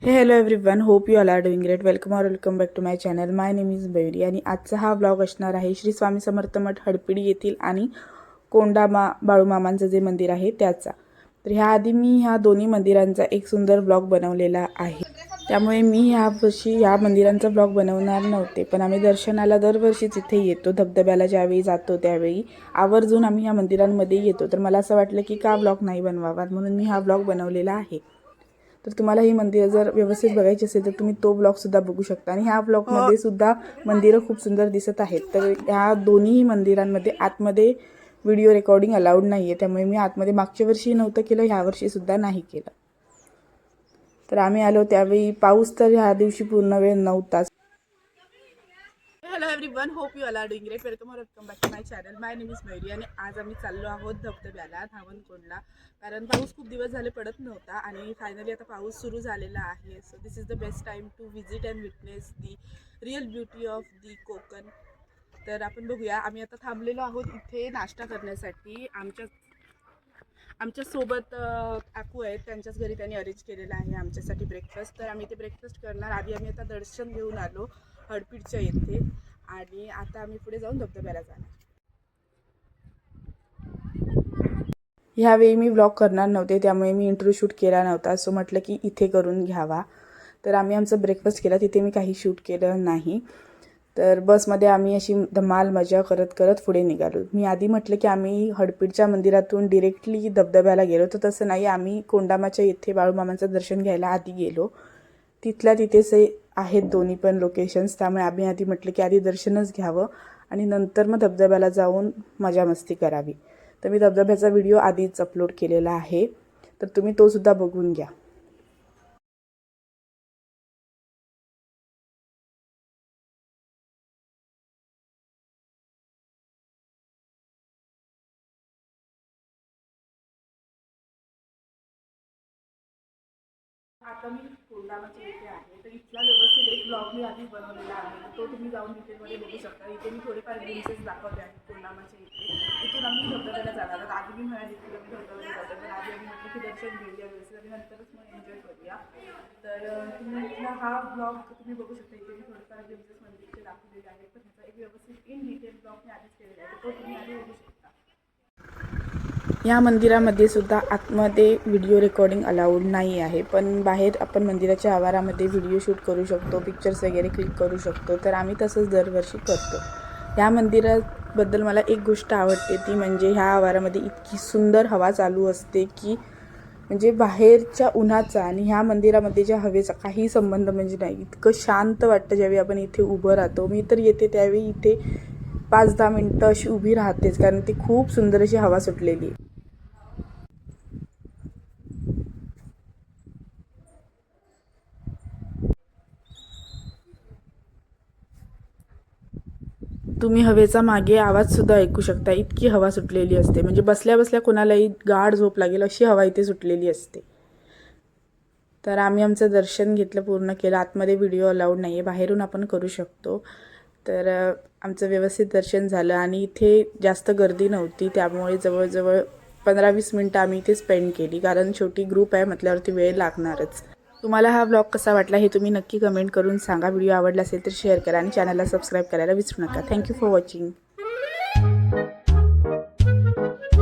हे hello everyone, hope you all are doing great. Welcome back to my channel. My name is Mayuri आणि आजचा हा blog असणार आहे श्री स्वामी समर्थ मठ हडपिडी येथील आणि कोंडामा बाळूमामांचं जे मंदिर आहे त्याचा. तर ह्याआधी मी ह्या दोन्ही मंदिरांचा एक सुंदर ब्लॉग बनवलेला आहे, त्यामुळे मी ह्यावर्षी ह्या मंदिरांचा ब्लॉग बनवणार नव्हते. पण आम्ही दर्शनाला दरवर्षीच इथे येतो, धबधब्याला ज्यावेळी जातो त्यावेळी आवर्जून आम्ही ह्या मंदिरांमध्ये येतो. तर मला असं वाटलं की का ब्लॉग नाही बनवावा, म्हणून मी हा ब्लॉग बनवलेला आहे. तर तुम्हाला ही मंदिरं जर व्यवस्थित बघायची असेल तर तुम्ही तो ब्लॉगसुद्धा बघू शकता. आणि ह्या ब्लॉगमध्ये सुद्धा मंदिरं खूप सुंदर दिसत आहेत. तर ह्या दोन्ही मंदिरांमध्ये आतमध्ये व्हिडिओ रेकॉर्डिंग अलाउड नाही आहे, त्यामुळे मी आतमध्ये मागच्या वर्षी नव्हतं केलं, ह्यावर्षीसुद्धा नाही केलं. तर आम्ही आलो त्यावेळी पाऊस तर ह्या दिवशी पूर्ण वेळ नव्हताच. Hello everyone, hope you all are doing great. Welcome back to my channel. My name is Mayuri आणि आज आम्ही चाललो आहोत धबधब्याला धावणकोंडला, कारण पाऊस खूप दिवस झाले पडत नव्हता आणि फायनली आता पाऊस सुरू झालेला आहे. So this is the best time to visit and witness the real beauty of the Konkan. तर आपण बघूया. आम्ही आता थांबलेलो आहोत इथे नाश्ता करण्यासाठी. आमच्यासोबत काकू आहेत, त्यांच्याच घरी त्यांनी अरेंज केलेलं आहे आमच्यासाठी ब्रेकफास्ट. तर आम्ही ते ब्रेकफास्ट करणार. आधी आम्ही आता दर्शन घेऊन आलो हडपीडच्या येथे आणि आता आम्ही पुढे जाऊन धबधब्याला जाणार. ह्यावेळी मी व्लॉग करणार नव्हते, त्यामुळे मी इंट्रो शूट केला नव्हता. सो म्हटलं की इथे करून घ्यावा. तर आम्ही आमचं ब्रेकफास्ट केला, तिथे मी काही शूट केलं नाही. तर बसमध्ये आम्ही अशी धमाल मजा करत करत पुढे निघालो. मी आधी म्हटलं की आम्ही हडपीडच्या मंदिरातून डिरेक्टली धबधब्याला गेलो, तर तसं नाही. आम्ही कोंडामाच्या इथे बाळूमामांचं दर्शन घ्यायला आधी गेलो. तिथल्या तिथेच आहेत दोन्ही पण लोकेशन्स, त्यामुळे आम्ही आधी म्हटलं की आधी दर्शनच घ्यावं आणि नंतर मग धबधब्याला जाऊन मजा मस्ती करावी. तर मी धबधब्याचा व्हिडिओ आधीच अपलोड केलेला आहे, तर तुम्ही तो सुद्धा बघून घ्या. आता मी कोंडामाच्या इथे आहे, तर इथला व्यवस्थित एक ब्लॉग मी आधी बनवलेला आहे, तर तो तुम्ही जाऊन डिटेलमध्ये बघू शकता. इथे मी थोडेफार ग्लिम्सेस दाखवले आहेत कोंडामाच्या इथे. इथून आम्ही धबधब्याला जाणार आहोत. आधी मी म्हणाले की आम्ही धबधब्याला जातो, पण आधी आम्ही म्हटलं की दर्शन घेऊया व्यवस्थित आणि नंतरच मग एन्जॉय करूया. तर तुम्ही इथला हा ब्लॉग तुम्ही बघू शकता. इथे मी थोडेफार ग्लिम्सेस मंदिरचे दाखवलेले आहेत, पण ह्याचा एक व्यवस्थित इन डिटेल ब्लॉग मी आधीच केलेला आहे, तर तो तुम्ही आधी बघू शकता. या मंदिरामध्ये सुद्धा आतमध्ये व्हिडिओ रेकॉर्डिंग अलाउड नाही आहे, पण बाहेर आपण मंदिराच्या आवारामध्ये व्हिडिओ शूट करू शकतो, पिक्चर्स वगैरे क्लिक करू शकतो. तर आम्ही तसंच दरवर्षी करतो. ह्या मंदिराबद्दल मला एक गोष्ट आवडते, ती म्हणजे ह्या आवारामध्ये इतकी सुंदर हवा चालू असते की म्हणजे बाहेरच्या उन्हाचा आणि ह्या मंदिरामध्ये ज्या हवेचा काही संबंध म्हणजे नाही. इतकं शांत वाटतं ज्यावेळी आपण इथे उभं राहतो. मी तर येते त्यावेळी इथे 5-10 मिनटं अशी उभी राहतेच, कारण ती खूप सुंदर अशी हवा सुटलेली आहे. तुम्ही हवेचा मागे आवाजसुद्धा ऐकू शकता, इतकी हवा सुटलेली असते. म्हणजे बसल्या बसल्या कोणालाही गाढ झोप लागेल अशी हवा इथे सुटलेली असते. तर आम्ही आमचं दर्शन घेतलं, पूर्ण केलं. आतमध्ये व्हिडिओ अलाउड नाही आहे, बाहेरून आपण करू शकतो. तर आमचं व्यवस्थित दर्शन झालं आणि इथे जास्त गर्दी नव्हती, त्यामुळे जवळजवळ 15-20 मिनटं आम्ही इथे स्पेंड केली, कारण शेवटी ग्रुप आहे म्हटल्यावरती वेळ लागणारच. तुम्हाला हा ब्लॉग कसा वाटला हे तुम्ही नक्की कमेंट करून सांगा. व्हिडिओ आवडला असेल तर शेअर करा आणि चॅनलला सबस्क्राईब करायला विसरू नका. Thank you for watching.